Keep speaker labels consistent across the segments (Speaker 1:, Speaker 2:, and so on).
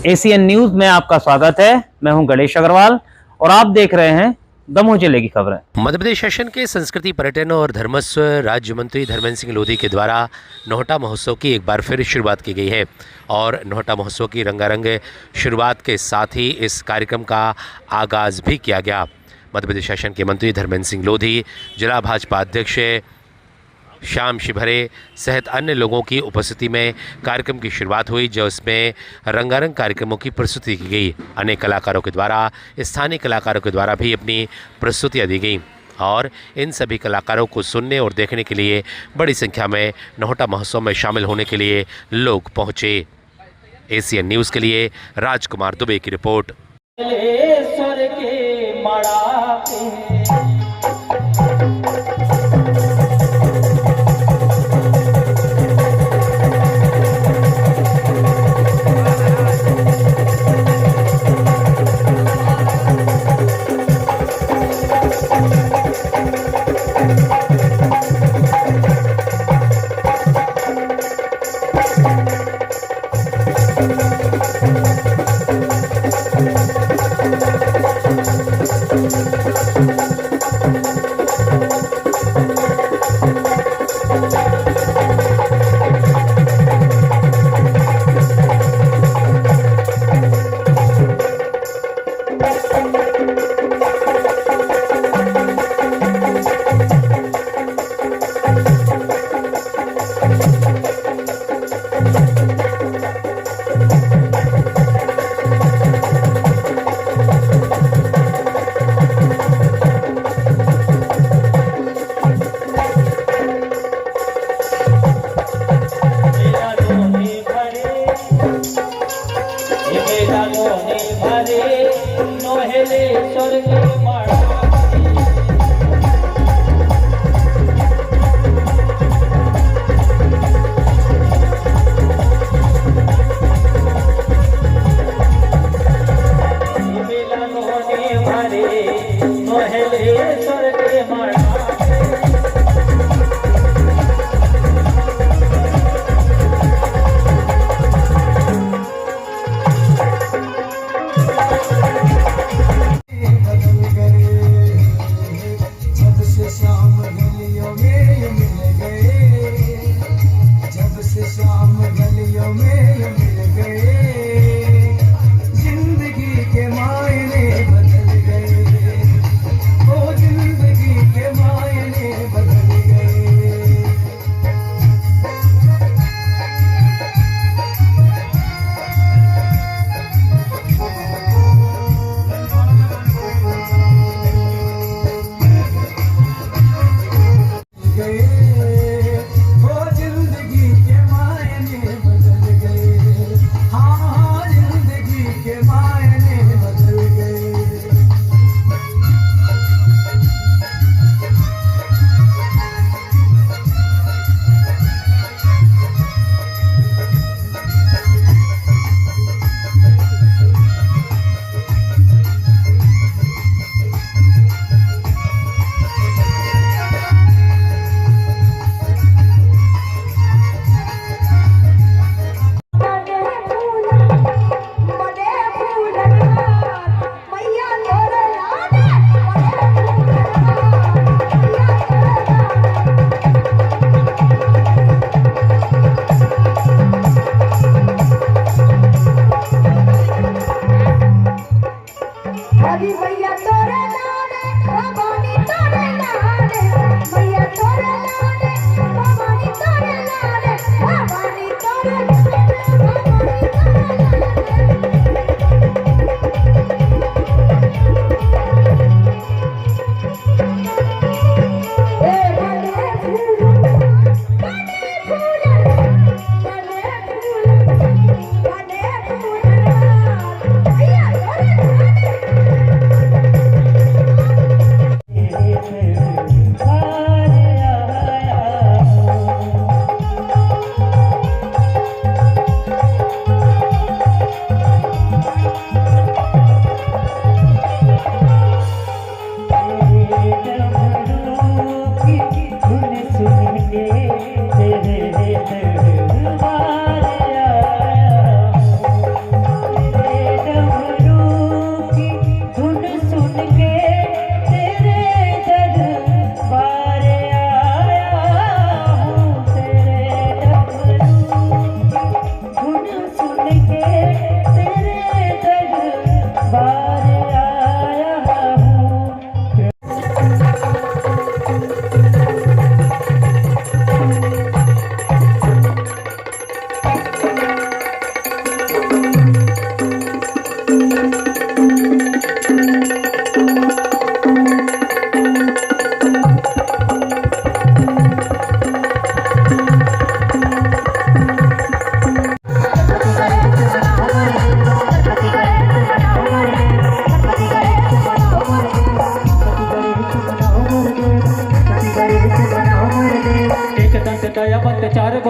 Speaker 1: ACN news में आपका स्वागत है। मैं हूं गणेश अग्रवाल और आप देख रहे हैं दमोह जिले की खबरें।
Speaker 2: मध्य प्रदेश शासन के संस्कृति, पर्यटन और धर्मस्व राज्य मंत्री धर्मेंद्र सिंह लोधी के द्वारा नौहटा महोत्सव की एक बार फिर शुरुआत की गई है और नौहटा महोत्सव की रंगारंग शुरुआत के साथ ही इस कार्यक्रम का आगाज भी किया गया। मध्य प्रदेश शासन के मंत्री धर्मेंद्र सिंह लोधी, जिला भाजपा अध्यक्ष श्याम शिवहरे सहित अन्य लोगों की उपस्थिति में कार्यक्रम की शुरुआत हुई, जो इसमें रंगारंग कार्यक्रमों की प्रस्तुति की गई। अनेक कलाकारों के द्वारा, स्थानीय कलाकारों के द्वारा भी अपनी प्रस्तुतियाँ दी गई और इन सभी कलाकारों को सुनने और देखने के लिए बड़ी संख्या में नौहटा महोत्सव में शामिल होने के लिए लोग पहुँचे। एसीएन न्यूज़ के लिए राजकुमार दुबे की रिपोर्ट।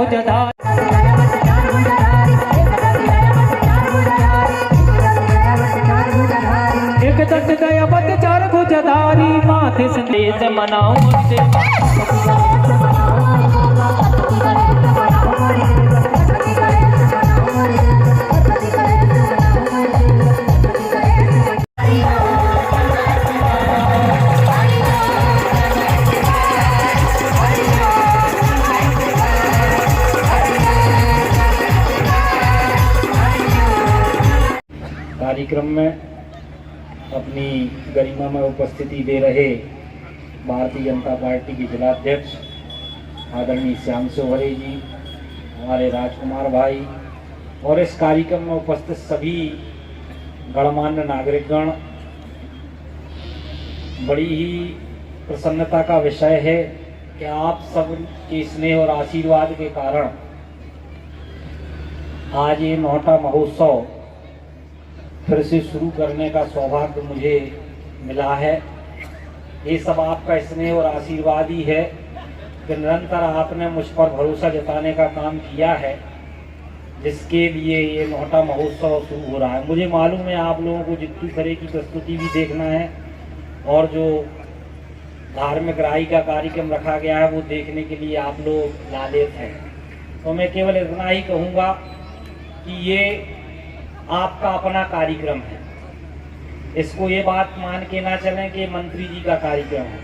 Speaker 3: भुजधारी एक दंड दयावत चार भुजधारी माथे संदेश मनाओ
Speaker 4: कार्यक्रम में अपनी गरिमा में उपस्थिति दे रहे भारतीय जनता पार्टी के जिलाध्यक्ष आदरणीय श्याम सोहरे जी, हमारे राजकुमार भाई और इस कार्यक्रम में उपस्थित सभी गणमान्य नागरिकगण, बड़ी ही प्रसन्नता का विषय है कि आप सब के स्नेह और आशीर्वाद के कारण आज ये नौटा महोत्सव फिर से शुरू करने का सौभाग्य मुझे मिला है। ये सब आपका स्नेह और आशीर्वाद ही है कि निरंतर आपने मुझ पर भरोसा जताने का काम किया है, जिसके लिए ये नौटा महोत्सव शुरू हो रहा है। मुझे मालूम है आप लोगों को जितनी तरह की प्रस्तुति भी देखना है और जो धार्मिक राय का कार्यक्रम रखा गया है वो देखने के लिए आप लोग लालेत हैं। तो मैं केवल इतना ही कहूँगा कि ये आपका अपना कार्यक्रम है, इसको ये बात मान के ना चलें कि मंत्री जी का कार्यक्रम है,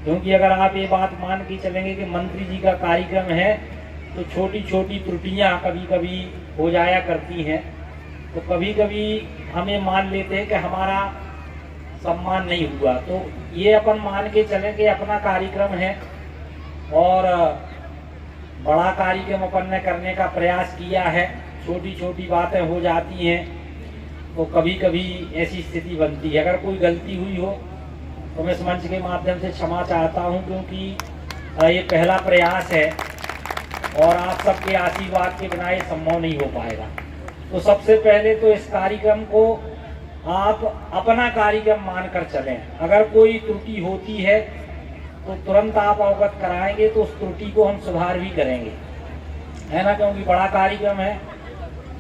Speaker 4: क्योंकि अगर आप ये बात मान के चलेंगे कि मंत्री जी का कार्यक्रम है तो छोटी छोटी त्रुटियां कभी कभी हो जाया करती हैं, तो कभी कभी हमें मान लेते हैं कि हमारा सम्मान नहीं हुआ। तो ये अपन मान के चलें कि अपना कार्यक्रम है और बड़ा कार्यक्रम अपन ने करने का प्रयास किया है। छोटी छोटी बातें हो जाती हैं तो कभी कभी ऐसी स्थिति बनती है। अगर कोई गलती हुई हो तो मैं इस मंच के माध्यम से क्षमा चाहता हूं, क्योंकि ये पहला प्रयास है और आप सबके आशीर्वाद के बिना ये संभव नहीं हो पाएगा। तो सबसे पहले तो इस कार्यक्रम को आप अपना कार्यक्रम मानकर चलें। अगर कोई त्रुटि होती है तो तुरंत आप अवगत कराएंगे तो उस त्रुटि को हम सुधार भी करेंगे, है ना, क्योंकि बड़ा कार्यक्रम है,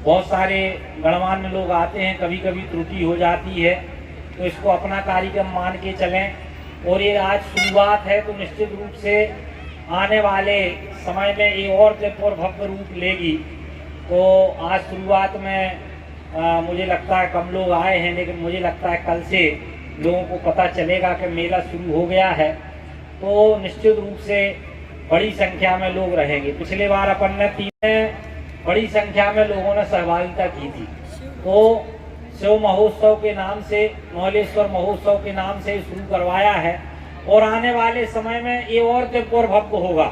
Speaker 4: बहुत सारे गणमान्य लोग आते हैं, कभी कभी त्रुटि हो जाती है, तो इसको अपना कार्यक्रम मान के चलें। और ये आज शुरुआत है तो निश्चित रूप से आने वाले समय में ये और दिव्य और भव्य रूप लेगी। तो आज शुरुआत में मुझे लगता है कम लोग आए हैं, लेकिन मुझे लगता है कल से लोगों को पता चलेगा कि मेला शुरू हो गया है, तो निश्चित रूप से बड़ी संख्या में लोग रहेंगे। पिछले बार अपन ने 3 बड़ी संख्या में लोगों ने सहभागिता की थी, तो शिव महोत्सव के नाम से, नौलेश्वर महोत्सव के नाम से शुरू करवाया है और आने वाले समय में ये और दिव्य और भव्य होगा।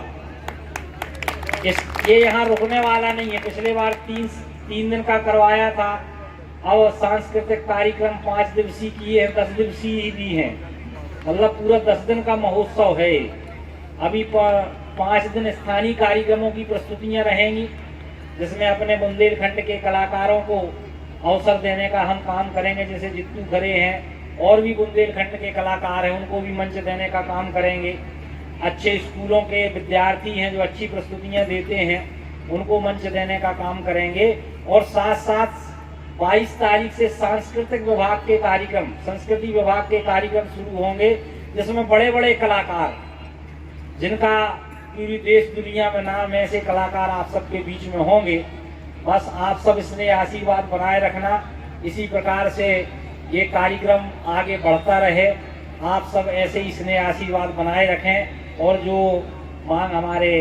Speaker 4: ये यहाँ रुकने वाला नहीं है। पिछले बार 3 दिन का करवाया था, अब सांस्कृतिक कार्यक्रम 5 दिवसीय किए हैं, 10 दिवसीय भी हैं, मतलब पूरा 10 दिन का महोत्सव है। अभी 5 दिन स्थानीय कार्यक्रमों की प्रस्तुतियां रहेंगी, जिसमें अपने बुंदेलखंड के कलाकारों को अवसर देने का हम काम करेंगे। जैसे जितू खरे हैं और भी बुंदेलखंड के कलाकार हैं, उनको भी मंच देने का काम करेंगे। अच्छे स्कूलों के विद्यार्थी हैं जो अच्छी प्रस्तुतियां देते हैं, उनको मंच देने का काम करेंगे। और साथ साथ 22 तारीख से सांस्कृतिक विभाग के कार्यक्रम, संस्कृति विभाग के कार्यक्रम शुरू होंगे, जिसमें बड़े बड़े कलाकार जिनका पूरी देश दुनिया में नाम है, ऐसे कलाकार आप सबके बीच में होंगे। बस आप सब इसमें आशीर्वाद बनाए रखना, इसी प्रकार से ये कार्यक्रम आगे बढ़ता रहे। आप सब ऐसे ही इसमें आशीर्वाद बनाए रखें और जो मांग हमारे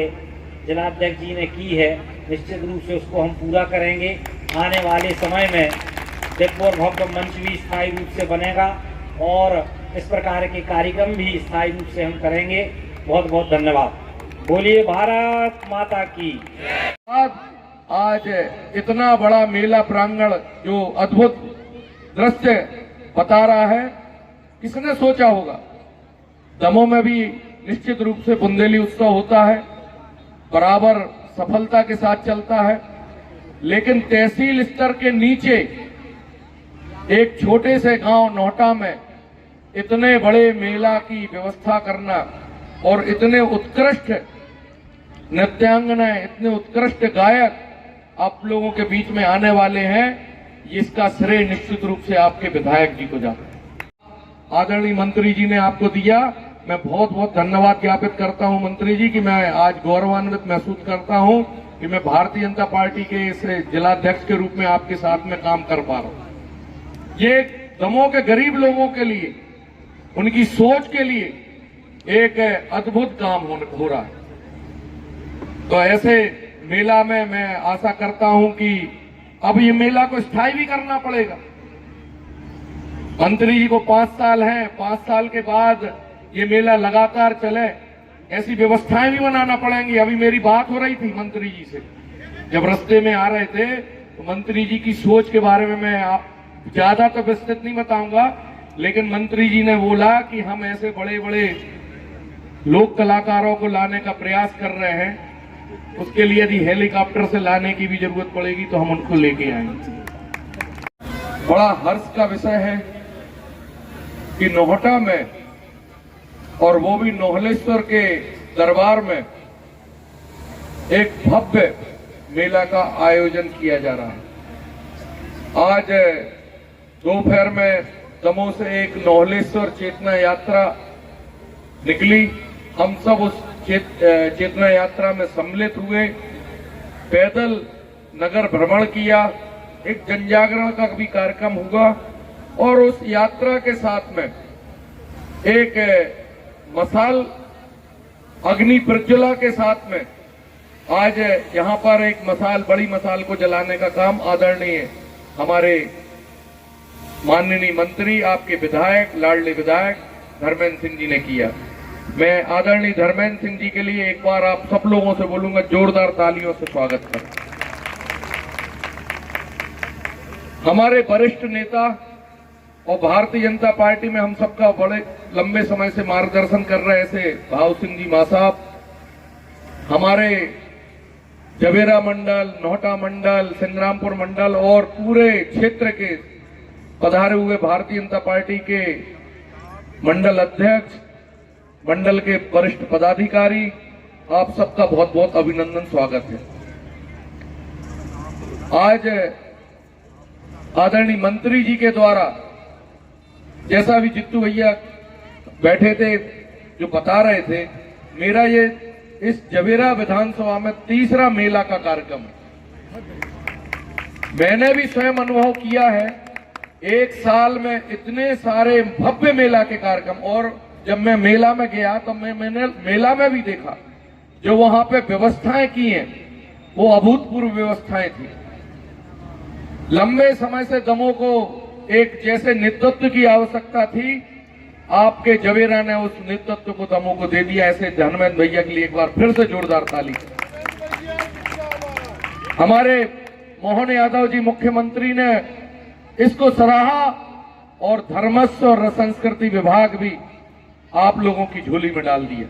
Speaker 4: जिलाध्यक्ष जी ने की है, निश्चित रूप से उसको हम पूरा करेंगे। आने वाले समय में दिव्य और भव्य मंच भी स्थायी रूप से बनेगा और इस प्रकार के कार्यक्रम भी स्थायी रूप से हम करेंगे। बहुत बहुत धन्यवाद। बोलिए भारत माता की।
Speaker 5: आज इतना बड़ा मेला प्रांगण जो अद्भुत दृश्य बता रहा है, किसने सोचा होगा। दमोह में भी निश्चित रूप से बुंदेली उत्सव होता है, बराबर सफलता के साथ चलता है, लेकिन तहसील स्तर के नीचे एक छोटे से गांव नौटा में इतने बड़े मेला की व्यवस्था करना और इतने उत्कृष्ट नृत्यांगनाएं, इतने उत्कृष्ट गायक आप लोगों के बीच में आने वाले हैं, इसका श्रेय निश्चित रूप से आपके विधायक जी को जाता है। आदरणीय मंत्री जी ने आपको दिया, मैं बहुत बहुत धन्यवाद ज्ञापित करता हूं मंत्री जी कि मैं आज गौरवान्वित महसूस करता हूं कि मैं भारतीय जनता पार्टी के इस जिलाध्यक्ष के रूप में आपके साथ में काम कर पा रहा हूं। ये दमोह के गरीब लोगों के लिए, उनकी सोच के लिए एक अद्भुत काम हो रहा है। तो ऐसे मेला में मैं आशा करता हूं कि अब ये मेला को स्थायी भी करना पड़ेगा। मंत्री जी को 5 साल हैं, 5 साल के बाद ये मेला लगातार चले, ऐसी व्यवस्थाएं भी बनाना पड़ेंगी। अभी मेरी बात हो रही थी मंत्री जी से, जब रास्ते में आ रहे थे, तो मंत्री जी की सोच के बारे में मैं आप ज्यादा तो विस्तृत नहीं बताऊंगा, लेकिन मंत्री जी ने बोला कि हम ऐसे बड़े बड़े लोक कलाकारों को लाने का प्रयास कर रहे हैं, उसके लिए यदि हेलीकॉप्टर से लाने की भी जरूरत पड़ेगी तो हम उनको लेके आएंगे। बड़ा हर्ष का विषय है कि नोहटा में, और वो भी नोहलेश्वर के दरबार में, एक भव्य मेला का आयोजन किया जा रहा है। आज दोपहर में दमोह से एक नोहलेश्वर चेतना यात्रा निकली। हम सब उस चेतना यात्रा में सम्मिलित हुए, पैदल नगर भ्रमण किया, एक जनजागरण का भी कार्यक्रम हुआ, और उस यात्रा के साथ में एक मसाल अग्नि प्रज्वला के साथ में आज यहां पर एक मसाल, बड़ी मसाल को जलाने का काम आदरणीय हमारे माननीय मंत्री, आपके विधायक, लाडले विधायक धर्मेंद्र सिंह जी ने किया। मैं आदरणीय धर्मेंद्र सिंह जी के लिए एक बार आप सब लोगों से बोलूंगा, जोरदार तालियों से स्वागत करें। हमारे वरिष्ठ नेता और भारतीय जनता पार्टी में हम सबका बड़े लंबे समय से मार्गदर्शन कर रहे ऐसे भाव सिंह जी मां साहब, हमारे जवेरा मंडल, नोहटा मंडल, संग्रामपुर मंडल और पूरे क्षेत्र के पधारे हुए भारतीय जनता पार्टी के मंडल अध्यक्ष, मंडल के वरिष्ठ पदाधिकारी, आप सबका बहुत बहुत अभिनंदन, स्वागत है। आज आदरणीय मंत्री जी के द्वारा, जैसा भी जित्तू भैया बैठे थे जो बता रहे थे, मेरा ये इस जवेरा विधानसभा में 3रा मेला का कार्यक्रम है। मैंने भी स्वयं अनुभव किया है, एक साल में इतने सारे भव्य मेला के कार्यक्रम, और जब मैं मेला में गया तो मैंने मेला में भी देखा जो वहां पे व्यवस्थाएं की हैं, वो अभूतपूर्व व्यवस्थाएं थी। लंबे समय से दमोह को एक जैसे नेतृत्व की आवश्यकता थी, आपके जवेरा ने उस नेतृत्व को दमोह को दे दिया। ऐसे धर्मेंद्र भैया के लिए एक बार फिर से जोरदार ताली। हमारे मोहन यादव जी मुख्यमंत्री ने इसको सराहा, और धर्मस्व और संस्कृति विभाग भी आप लोगों की झोली में डाल दिया।